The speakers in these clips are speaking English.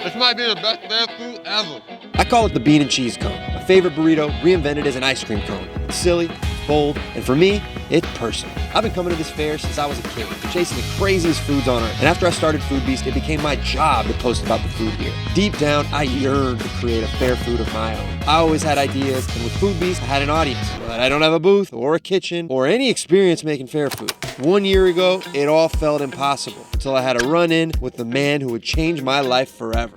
This might be the best fast food ever. I call it the bean and cheese cone. My favorite burrito, reinvented as an ice cream cone. It's silly, bold, and for me, it's personal. I've been coming to this fair since I was a kid, chasing the craziest foods on earth. And after I started Foodbeast, it became my job to post about the food here. Deep down, I yearned to create a fair food of my own. I always had ideas, and with Foodbeast, I had an audience. But I don't have a booth, or a kitchen, or any experience making fair food. 1 year ago, it all felt impossible, until I had a run-in with the man who would change my life forever.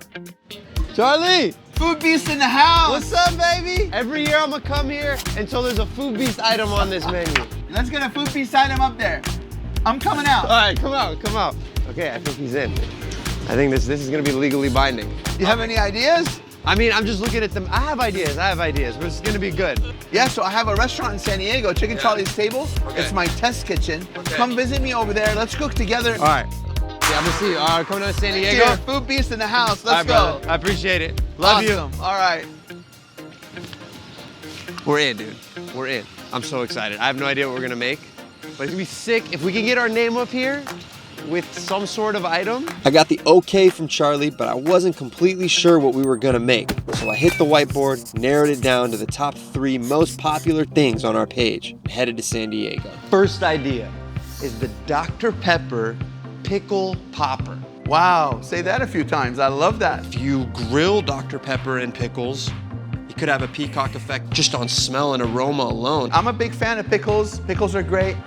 Charlie! Foodbeast in the house! What's up, baby? Every year I'm gonna come here until there's a Foodbeast item on this menu. Let's get a Foodbeast item up there. I'm coming out. All right, come out, come out. Okay, I think he's in. I think this is gonna be legally binding. You have any ideas? I mean, I'm just looking at them. I have ideas, but it's gonna be good. Yeah, so I have a restaurant in San Diego, Chicken Charlie's Table. Okay. It's my test kitchen. Okay. Come visit me over there. Let's cook together. All right. Yeah, I'm gonna see you. All right, coming down to San Diego. Here, Foodbeast in the house. All Let's right, go. brother. I appreciate it. Love Awesome. All right. We're in, dude. We're in. I'm so excited. I have no idea what we're gonna make, but it's gonna be sick. If we can get our name up here with some sort of item. I got the okay from Charlie, but I wasn't completely sure what we were gonna make. So I hit the whiteboard, narrowed it down to the top 3 most popular things on our page, and headed to San Diego. First idea is the Dr. Pepper Pickle Popper. Wow, say that a few times. I love that. If you grill Dr. Pepper and pickles, you could have a peacock effect just on smell and aroma alone. I'm a big fan of pickles. Pickles are great.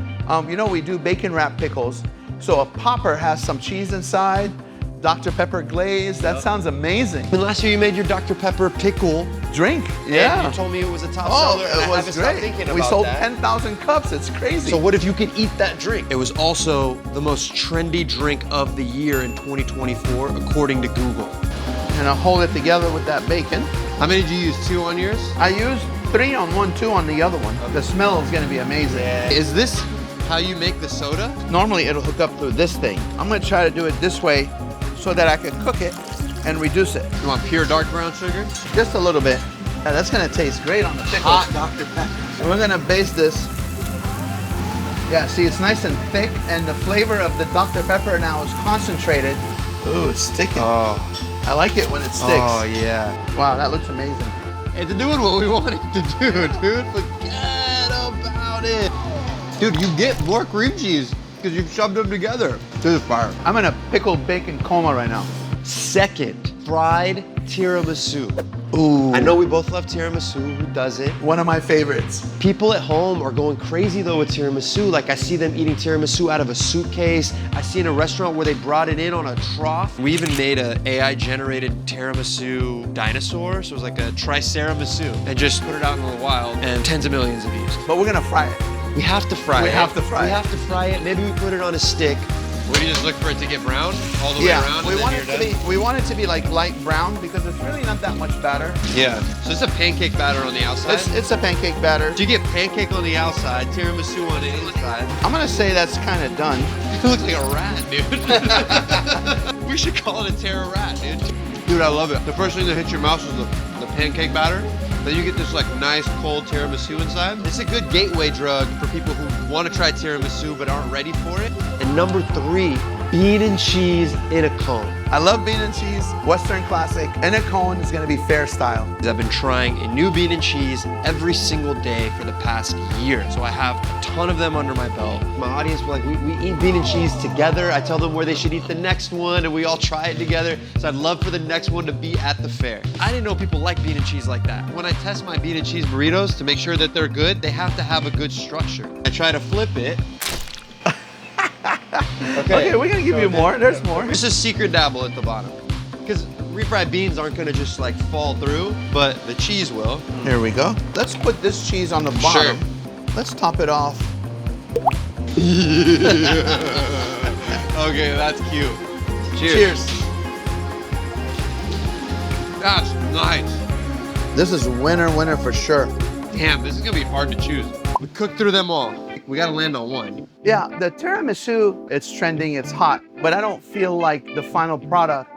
You know, we do bacon wrap pickles. So a popper has some cheese inside, Dr. Pepper glaze. That sounds amazing. And last year you made your Dr. Pepper pickle Drink, and yeah. you told me it was a top Oh, seller, and I it was haven't stopped great. thinking We about sold that. 10,000 cups. It's crazy. So what if you could eat that drink? It was also the most trendy drink of the year in 2024, according to Google. And I'll hold it together with that bacon. How many did you use? 2 on yours? I used 3 on one, 2 on the other one. The smell is gonna be amazing. Is this how you make the soda? Normally it'll hook up through this thing. I'm gonna try to do it this way so that I can cook it and reduce it. You want pure dark brown sugar? Just a little bit. Yeah, that's gonna taste great on the pickles. Hot Dr. Pepper. And we're gonna baste this. Yeah, see, it's nice and thick, and the flavor of the Dr. Pepper now is concentrated. Ooh, it's sticking. Oh, I like it when it sticks. yeah. Wow, that looks amazing. It's doing what we wanted to do, dude. Forget about it. Dude, you get more cream cheese because you've shoved them together. This is fire. I'm in a pickled bacon coma right now. Second, fried tiramisu. Ooh. I know we both love tiramisu, who doesn't? One of my favorites. People at home are going crazy though with tiramisu. Like I see them eating tiramisu out of a suitcase. I see in a restaurant where they brought it in on a trough. We even made a AI generated tiramisu dinosaur. So it was like a triceramisu and just put it out in the wild and tens of millions of views. But we're gonna fry it. We have to fry it. We have to fry We it. have to fry it. Maybe we put it on a stick. Would you just look for it to get brown all the way Yeah, around? we and want then it you're to done? be. We want it to be like light brown because it's really not that much batter. Yeah. So it's a pancake batter on the outside. It's a pancake batter. So you get pancake on the outside, tiramisu on the inside. I'm gonna say that's kind of done. You look like a rat, dude. We should call it a terror rat, dude. Dude, I love it. The first thing that hits your mouth is the pancake batter. Then you get this like nice cold tiramisu inside. It's a good gateway drug for people who want to try tiramisu but aren't ready for it. And number 3, bean and cheese in a cone. I love bean and cheese, Western classic. In a cone is gonna be fair style. I've been trying a new bean and cheese every single day for the past year. So I have a ton of them under my belt. My audience, like, we eat bean and cheese together. I tell them where they should eat the next one and we all try it together. So I'd love for the next one to be at the fair. I didn't know people like bean and cheese like that. When I test my bean and cheese burritos to make sure that they're good, they have to have a good structure. I try to flip it. Okay, we're gonna give you more. There's more. There's a secret dabble at the bottom. Because refried beans aren't gonna just like fall through, but the cheese will. Here we go. Let's put this cheese on the bottom. Sure. Let's top it off. Okay, that's cute. Cheers. That's nice. This is winner for sure. Damn, this is gonna be hard to choose. We cooked through them all. We gotta land on one. Yeah, the tiramisu, it's trending, it's hot, but I don't feel like the final product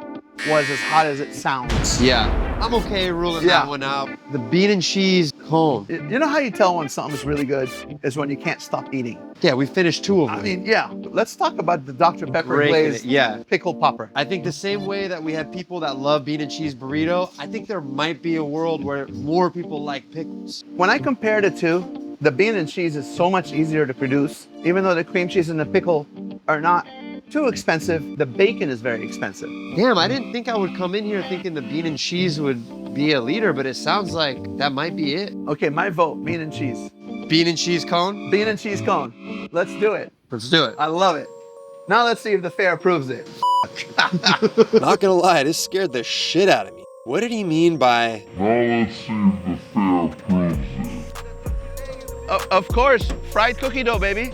was as hot as it sounds. Yeah. I'm okay ruling Yeah. that one out. The bean and cheese cone. You know how you tell when something's really good? Is when you can't stop eating. Yeah, we finished 2 of them. I mean, yeah. Let's talk about the Dr. Pepper Breaking glazed it, yeah. pickle popper. I think the same way that we have people that love bean and cheese burrito, I think there might be a world where more people like pickles. When I compare the two, the bean and cheese is so much easier to produce. Even though the cream cheese and the pickle are not too expensive, the bacon is very expensive. Damn, I didn't think I would come in here thinking the bean and cheese would be a leader, but it sounds like that might be it. Okay, my vote, bean and cheese. Bean and cheese cone? Bean and cheese cone. Let's do it. Let's do it. I love it. Now let's see if the fair approves it. Not gonna lie, this scared the shit out of me. What did he mean by... Of course, fried cookie dough, baby.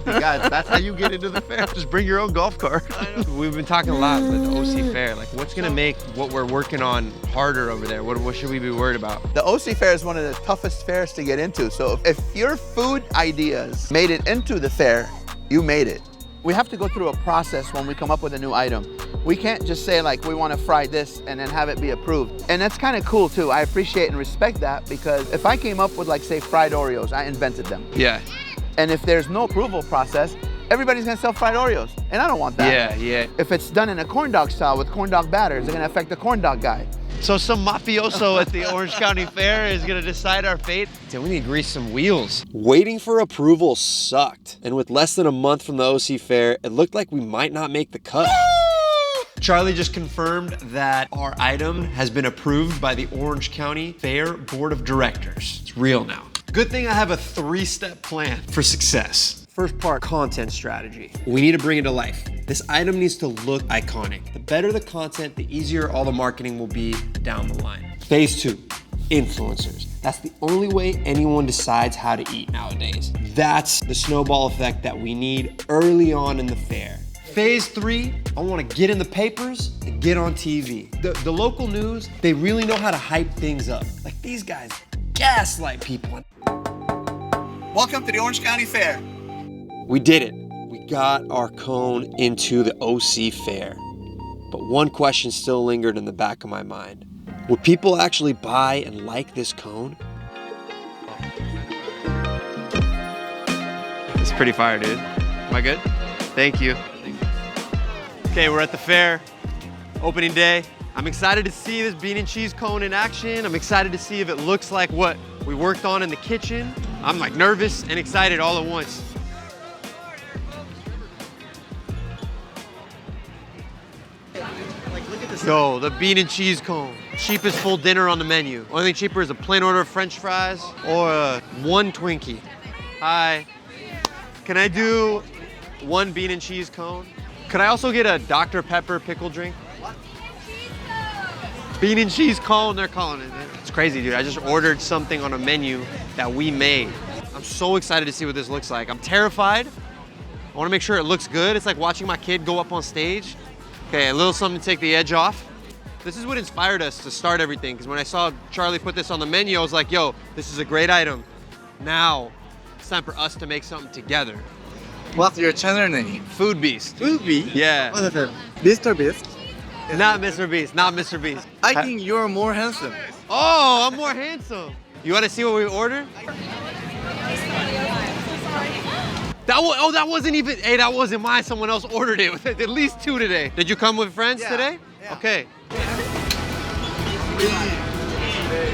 Guys, that's how you get into the fair. Just bring your own golf cart. We've been talking a lot about the OC fair. Like, what's gonna make what we're working on harder over there? What should we be worried about? The OC fair is one of the toughest fairs to get into. So if your food ideas made it into the fair, you made it. We have to go through a process when we come up with a new item. We can't just say like, we want to fry this and then have it be approved. And that's kind of cool too. I appreciate and respect that, because if I came up with like, say, fried Oreos, I invented them. Yeah. And if there's no approval process, everybody's gonna sell fried Oreos. And I don't want that. Yeah, yeah. If it's done in a corn dog style with corn dog batter, it's gonna affect the corn dog guy. So some mafioso at the Orange County Fair is gonna decide our fate? Dude, we need to grease some wheels. Waiting for approval sucked. And with less than a month from the OC fair, it looked like we might not make the cut. Charlie just confirmed that our item has been approved by the Orange County Fair Board of Directors. It's real now. Good thing I have a 3-step plan for success. First part, content strategy. We need to bring it to life. This item needs to look iconic. The better the content, the easier all the marketing will be down the line. Phase 2, influencers. That's the only way anyone decides how to eat nowadays. That's the snowball effect that we need early on in the fair. Phase 3, I want to get in the papers and get on TV. The local news, they really know how to hype things up. Like these guys gaslight people. Welcome to the Orange County Fair. We did it. We got our cone into the OC fair. But one question still lingered in the back of my mind. Would people actually buy and like this cone? It's pretty fire, dude. Am I good? Thank you. Okay, we're at the fair, opening day. I'm excited to see this bean and cheese cone in action. I'm excited to see if it looks like what we worked on in the kitchen. I'm like nervous and excited all at once. Yo, the bean and cheese cone. Cheapest full dinner on the menu. Only thing cheaper is a plain order of French fries or one Twinkie. Hi, can I do one bean and cheese cone? Could I also get a Dr. Pepper pickle drink? What? Bean and cheese cone, they're calling it. It's crazy, dude. I just ordered something on a menu that we made. I'm so excited to see what this looks like. I'm terrified. I want to make sure it looks good. It's like watching my kid go up on stage. Okay, a little something to take the edge off. This is what inspired us to start everything, because when I saw Charlie put this on the menu, I was like, yo, this is a great item. Now, it's time for us to make something together. What's your channel name? Foodbeast. Foodbeast? Yeah. What is it? Mr. Beast? Not Mr. Beast, not Mr. Beast. I think you're more handsome. Oh, I'm more handsome. You want to see what we ordered? That wasn't even, hey, that wasn't mine. Someone else ordered it. At least 2 today. Did you come with friends today? Yeah. Okay.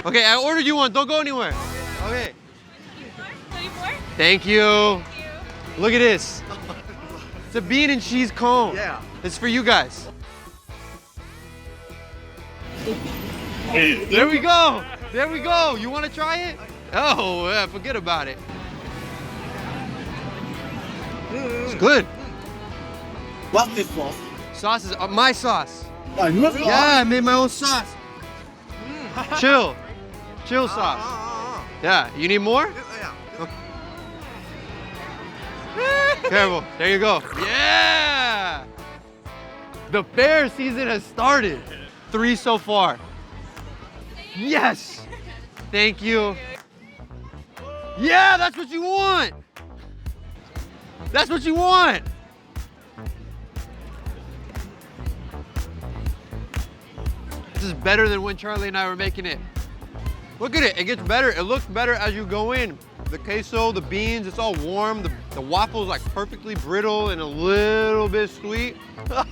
Okay, I ordered you one. Don't go anywhere. Okay. Thank you. Look at this. It's a bean and cheese cone. Yeah. It's for you guys. There we go. There we go. You want to try it? Oh, yeah, forget about it. It's good. What's this sauce? Sauce is my sauce. Your sauce? Yeah, I made my own sauce. Chill. Chill sauce. Yeah, you need more? Careful. There you go. Yeah! The fair season has started. 3 so far. Yes! Thank you. Yeah, that's what you want! That's what you want! This is better than when Charlie and I were making it. Look at it, it gets better. It looks better as you go in. The queso, the beans, it's all warm. The waffle's like perfectly brittle and a little bit sweet. My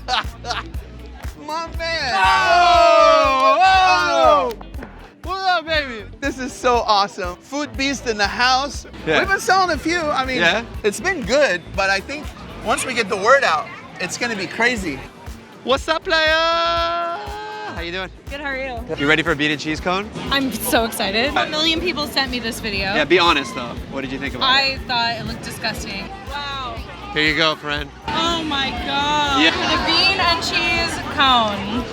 man. Oh! What up, baby? This is so awesome. Foodbeast in the house. Yeah. We've been selling a few. I mean, Yeah? it's been good, but I think once we get the word out, it's gonna be crazy. What's up, playa? How you doing? Good, how are you? You ready for a bean and cheese cone? I'm so excited. A million people sent me this video. Yeah, be honest though. What did you think about it? I thought it looked disgusting. Wow. Here you go, friend. Oh my god. Yeah. The bean and cheese cone.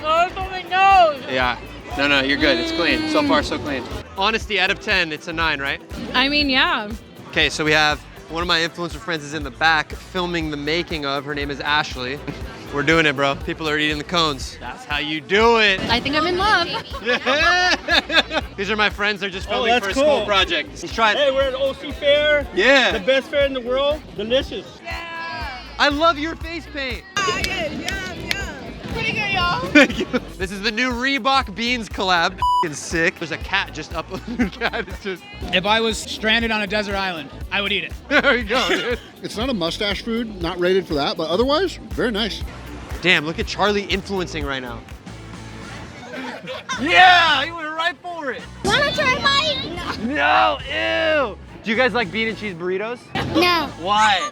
Oh, it's on my nose. Yeah. No, you're good. It's clean. So far, so clean. Honesty, out of 10, it's a 9, right? I mean, yeah. Okay, so we have one of my influencer friends is in the back filming the making of. Her name is Ashley. We're doing it, bro. People are eating the cones. That's how you do it. I think I'm in love. Yeah. These are my friends. They're just filming that's for a cool. school project. He's trying. Hey, we're at OC Fair. Yeah. The best fair in the world. Delicious. I love your face paint. Pretty good, y'all. Thank you. This is the new Reebok Beans collab. F***ing sick. There's a cat just up. Cat is just. If I was stranded on a desert island, I would eat it. There we go, dude. It's not a mustache food, not rated for that, but otherwise, very nice. Damn, look at Charlie influencing right now. Yeah, he went right for it. Wanna try mine? No, ew. Do you guys like bean and cheese burritos? No. Why?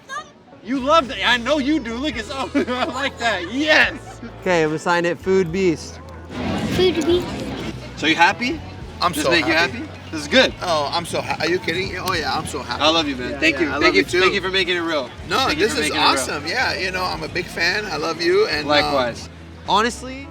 You love that. I know you do. Look, it's oh, I like that. Yes. Okay, I'm assigned at Foodbeast. Foodbeast. So you happy? I'm Does so this make happy. you happy? This is good. Oh, I'm so happy. Are you kidding? Oh yeah, I'm so happy. I love you, man. Thank you. I Thank love you. you too. Thank you for making it real. No, Thank you this for is making it real. awesome. Yeah, you know, I'm a big fan. I love you. And Likewise. Honestly,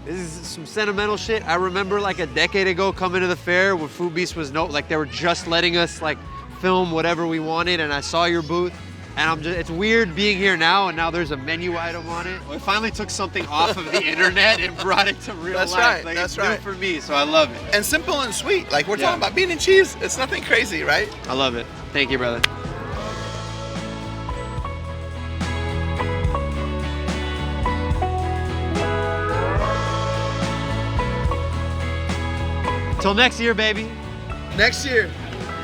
this is some sentimental shit. I remember like a decade ago coming to the fair where Foodbeast was like they were just letting us like film whatever we wanted, and I saw your booth. And it's weird being here now, and now there's a menu item on it. We finally took something off of the internet and brought it to real That's life. right, Like, that's it's new right. for me, so I love it. and simple and sweet. Like we're Yeah. talking about bean and cheese. It's nothing crazy, right? I love it. Thank you, brother. Till next year, baby. Next year.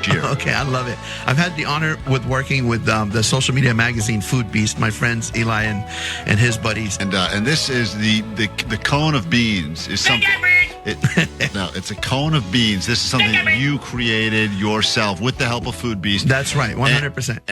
Okay, I love it. I've had the honor with working with the social media magazine Foodbeast, my friends Elie and his buddies. And this is the cone of beans. Is something. No, it's a cone of beans. This is something that you created yourself with the help of Foodbeast. That's right, 100%.